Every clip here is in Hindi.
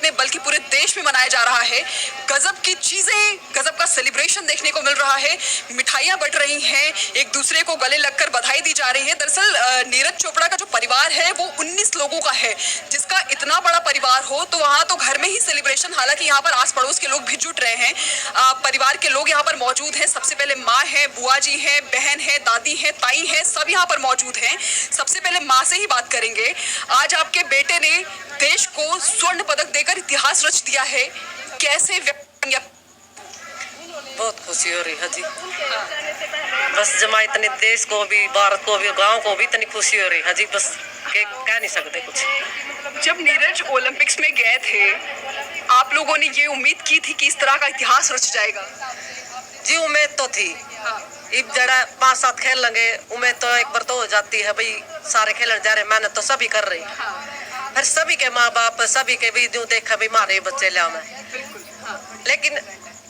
में बल्कि पूरे देश में मनाया जा रहा है। गजब की चीजें, गजब का सेलिब्रेशन देखने को मिल रहा है। मिठाइयां बट रही हैं, एक दूसरे को गले लगकर बधाई दी जा रही है। दरअसल नीरज चोपड़ा का जो परिवार है वो 19 लोगों का है। जिसका इतना बड़ा परिवार हो तो वहां तो घर में ही सेलिब्रेशन, हालांकि यहाँ पर आस पड़ोस के लोग भी जुट रहे हैं। परिवार के लोग यहाँ पर मौजूद हैं। सबसे पहले माँ है, बुआ जी है, बहन है, दादी है, ताई है, सब यहाँ पर मौजूद हैं। सबसे पहले माँ से ही बात करेंगे। आज आपके बेटे ने देश को स्वर्ण पदक देकर इतिहास रच दिया है, कैसे बहुत खुशी हो रही है जी। बस जमा इतने देश को भी, भारत को भी, गांव को भी इतनी खुशी हो रही है जी। बस कह नहीं सकते कुछ। जब नीरज ओलंपिक्स में गए थे, आप लोगों ने ये उम्मीद की थी कि इस तरह का इतिहास रच जाएगा? जी उम्मीद तो थी। इब जरा 5-7 खेल लेंगे, उम्मीद तो एक बार तो हो जाती है भाई। सारे खेलने जा रहे, मेहनत तो सभी कर रही। फिर सभी के माँ बाप, सभी के भी जो देखा भी मारे बच्चे लिया मैं, लेकिन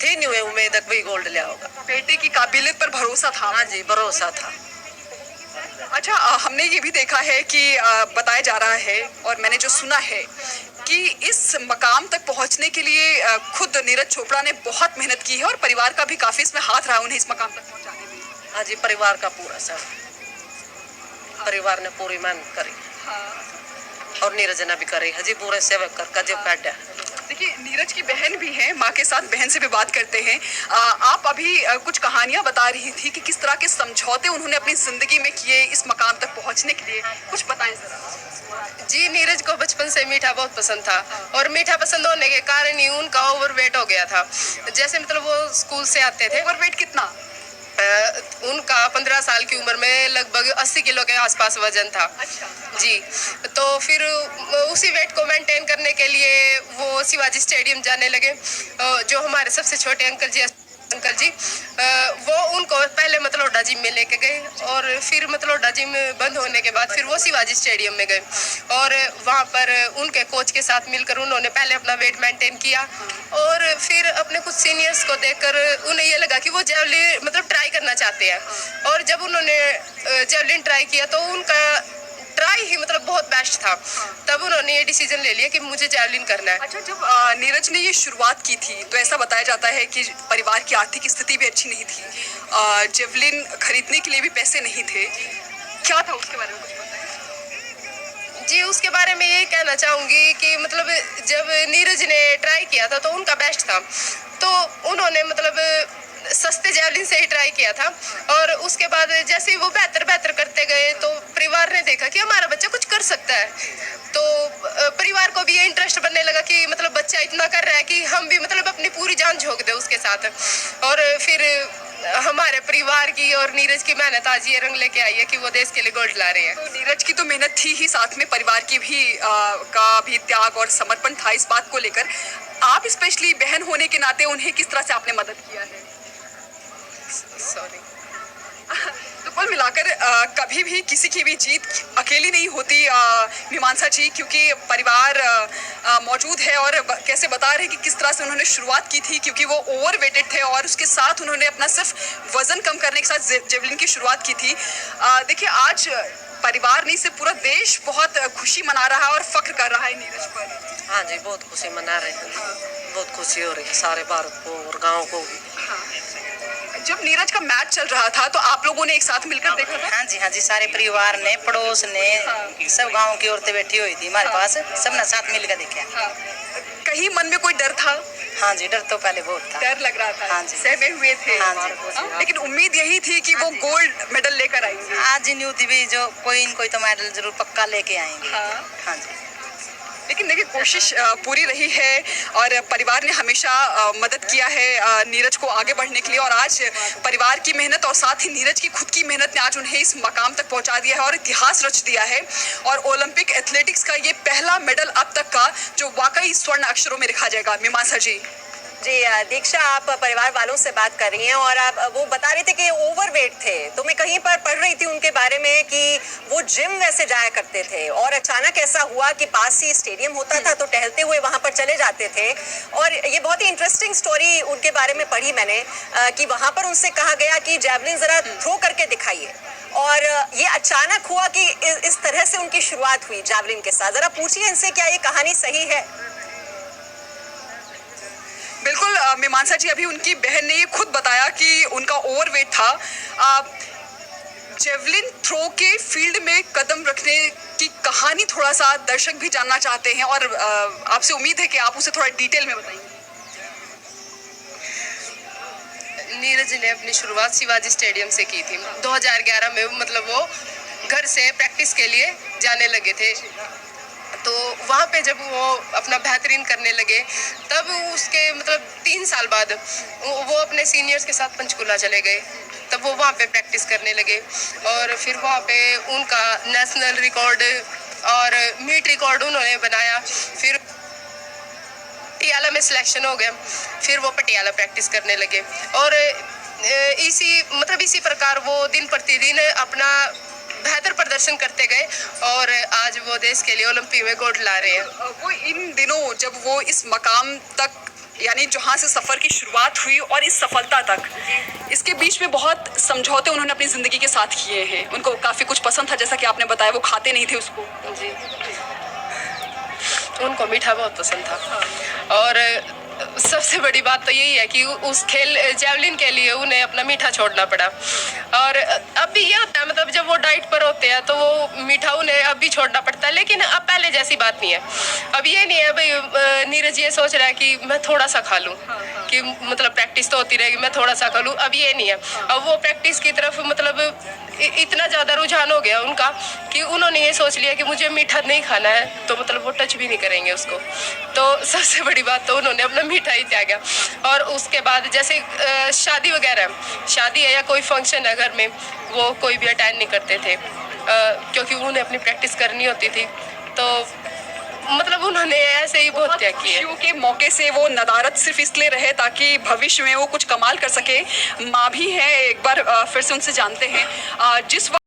थी नहीं हुए उम्मीद भी गोल्ड लिया होगा। बेटे की काबिलियत पर भरोसा था? हाँ जी, भरोसा था। अच्छा, हमने ये भी देखा है कि बताया जा रहा है और मैंने जो सुना है कि इस मकाम तक पहुंचने के लिए खुद नीरज चोपड़ा ने बहुत मेहनत की है और परिवार का भी काफी इसमें हाथ रहा उन्हें इस मकाम तक पहुंचाने में। हाँ जी, परिवार का पूरा सर, परिवार ने पूरी मेहनत करी। और नीरज ने भी करी है जी, पूरे सेवक कर जो बैठा। देखिए, नीरज की बहन भी है, माँ के साथ बहन से भी बात करते हैं। आप अभी कुछ कहानियां बता रही थी कि किस तरह के समझौते उन्होंने अपनी जिंदगी में किए इस मकाम तक पहुंचने के लिए, कुछ बताएं जरा। जी, नीरज को बचपन से मीठा बहुत पसंद था और मीठा पसंद होने के कारण ही उनका ओवरवेट हो गया था। जैसे मतलब वो स्कूल से आते थे। ओवरवेट कितना? उनका 15 साल की उम्र में लगभग 80 किलो के आसपास वजन था। अच्छा। जी, तो फिर उसी वेट को मेंटेन करने के लिए वो शिवाजी स्टेडियम जाने लगे। जो हमारे सबसे छोटे अंकल जी वो उनको पहले मतलौडा जिम में लेके गए और फिर मतलौडा जिम बंद होने के बाद फिर वो शिवाजी स्टेडियम में गए और वहाँ पर उनके कोच के साथ मिलकर उन्होंने पहले अपना वेट मेंटेन किया और फिर अपने कुछ सीनियर्स को देखकर उन्हें ये लगा कि वो जेवलिन मतलब ट्राई करना चाहते हैं। और जब उन्होंने जेवलिन ट्राई किया तो उनका ट्राई ही मतलब बहुत बेस्ट था। तब उन्होंने ये डिसीजन ले लिया कि मुझे जेवलिन करना है। अच्छा, जब नीरज ने ये शुरुआत की थी तो ऐसा बताया जाता है कि परिवार की आर्थिक स्थिति भी अच्छी नहीं थी, जेवलिन खरीदने के लिए भी पैसे नहीं थे। क्या था उसके बारे में कुछ बताएं? जी, उसके बारे में ये कहना चाहूँगी कि मतलब जब नीरज ने ट्राई किया था तो उनका बेस्ट था, तो उन्होंने मतलब सस्ते जेवलिन से ही ट्राई किया था और उसके बाद जैसे ही वो बेहतर करते गए तो परिवार ने देखा कि हमारा बच्चा कुछ कर सकता है। तो परिवार को भी ये इंटरेस्ट बनने लगा कि मतलब बच्चा इतना कर रहा है कि हम भी मतलब अपनी पूरी जान झोंक दें उसके साथ। और फिर हमारे परिवार की और नीरज की मेहनत आज ये रंग लेके आई है कि वो देश के लिए गोल्ड ला रहे हैं। तो नीरज की तो मेहनत थी ही, साथ में परिवार की भी का भी त्याग और समर्पण था इस बात को लेकर। आप स्पेशली बहन होने के नाते उन्हें किस तरह से आपने मदद किया है? सॉरी। तो कुल मिलाकर कभी भी किसी की भी जीत अकेली नहीं होती मीमांसा जी, क्योंकि परिवार मौजूद है और कैसे बता रहे हैं कि किस तरह से उन्होंने शुरुआत की थी, क्योंकि वो ओवरवेटेड थे और उसके साथ उन्होंने अपना सिर्फ वजन कम करने के साथ जेवलिन की शुरुआत की थी। देखिए, आज परिवार नहीं सिर्फ पूरा देश बहुत खुशी मना रहा है और फख्र कर रहा है नीरज पर। हाँ जी, बहुत खुशी मना रहे हैं, बहुत खुशी हो रही है सारे भारत को और गाँव को भी। जब नीरज का मैच चल रहा था तो आप लोगों ने एक साथ मिलकर देखा था? हाँ जी, सारे परिवार ने, पड़ोस ने, सब गांव की औरतें बैठी हुई थी हमारे पास, सबने साथ मिलकर देखा। कहीं मन में कोई डर था? हाँ जी, डर तो पहले बहुत था। डर लग रहा था? हाँ जी, सहमे हुए थे? हाँ जी। लेकिन उम्मीद यही थी कि वो गोल्ड मेडल लेकर आएंगे। आज न्यू थी भी जो कोई न कोई तो मेडल जरूर पक्का लेके आएंगे। हाँ जी। लेकिन देखिए, कोशिश पूरी रही है और परिवार ने हमेशा मदद किया है नीरज को आगे बढ़ने के लिए, और आज परिवार की मेहनत और साथ ही नीरज की खुद की मेहनत ने आज उन्हें इस मकाम तक पहुंचा दिया है और इतिहास रच दिया है। और ओलंपिक एथलेटिक्स का ये पहला मेडल अब तक का जो वाकई स्वर्ण अक्षरों में लिखा जाएगा। मीमांसा जी। जी दीक्षा, आप परिवार वालों से बात कर रही हैं और आप वो बता रहे थे कि ओवरवेट थे, तो मैं कहीं पर पढ़ रही थी उनके बारे में कि वो जिम वैसे जाया करते थे और अचानक ऐसा हुआ कि पास ही स्टेडियम होता था तो टहलते हुए वहां पर चले जाते थे। और ये बहुत ही इंटरेस्टिंग स्टोरी उनके बारे में पढ़ी मैंने कि वहां पर उनसे कहा गया कि जैवलिन जरा थ्रो करके दिखाइए, और ये अचानक हुआ कि इस तरह से उनकी शुरुआत हुई जैवलिन के साथ। जरा पूछिए इनसे, क्या ये कहानी सही है? मानसा जी, अभी उनकी बहन ने ये खुद बताया कि उनका ओवरवेट था। जेवलिन थ्रो के फील्ड में कदम रखने की कहानी थोड़ा सा दर्शक भी जानना चाहते हैं और आपसे उम्मीद है कि आप उसे थोड़ा डिटेल में बताएंगे। नीरज ने अपनी शुरुआत शिवाजी स्टेडियम से की थी 2011 में। मतलब वो घर से प्रैक्टिस के लिए जाने लगे थे, तो वहाँ पे जब वो अपना बेहतरीन करने लगे तब उसके मतलब 3 साल बाद वो अपने सीनियर्स के साथ पंचकुला चले गए। तब वो वहाँ पे प्रैक्टिस करने लगे और फिर वहाँ पे उनका नेशनल रिकॉर्ड और मीट रिकॉर्ड उन्होंने बनाया। फिर पटियाला में सिलेक्शन हो गया, फिर वो पटियाला प्रैक्टिस करने लगे और इसी प्रकार वो दिन प्रतिदिन अपना बेहतर प्रदर्शन करते गए और आज वो देश के लिए ओलंपिक में गोल्ड ला रहे हैं। वो इन दिनों जब वो इस मकाम तक, यानी जहाँ से सफ़र की शुरुआत हुई और इस सफलता तक, इसके बीच में बहुत समझौते उन्होंने अपनी ज़िंदगी के साथ किए हैं। उनको काफ़ी कुछ पसंद था, जैसा कि आपने बताया, वो खाते नहीं थे उसको। जी, उनको मीठा बहुत पसंद था और सबसे बड़ी बात तो यही है कि उस खेल जेवलिन के लिए उन्हें अपना मीठा छोड़ना पड़ा। और अब भी ये होता है, मतलब जब वो डाइट पर होते हैं तो वो मीठा उन्हें अब भी छोड़ना पड़ता है, लेकिन अब पहले जैसी बात नहीं है। अब ये नहीं है भाई नीरज ये सोच रहा है कि मैं थोड़ा सा खा लूँ, कि मतलब प्रैक्टिस तो होती रहेगी, मैं थोड़ा सा खा लूँ। अब ये नहीं है, अब वो प्रैक्टिस की तरफ मतलब इतना ज़्यादा रुझान हो गया उनका कि उन्होंने ये सोच लिया कि मुझे मीठा नहीं खाना है, तो मतलब वो टच भी नहीं करेंगे उसको। तो सबसे बड़ी बात तो उन्होंने अपना मीठा ही त्यागा। और उसके बाद जैसे शादी वगैरह, शादी है या कोई फंक्शन है घर में, वो कोई भी अटेंड नहीं करते थे क्योंकि उन्हें अपनी प्रैक्टिस करनी होती थी। तो मतलब उन्होंने ऐसे ही बहुत त्याग किए। खुशियों के मौके से वो नदारत सिर्फ इसलिए रहे ताकि भविष्य में वो कुछ कमाल कर सके। माँ भी है, एक बार फिर से उनसे जानते हैं। जिस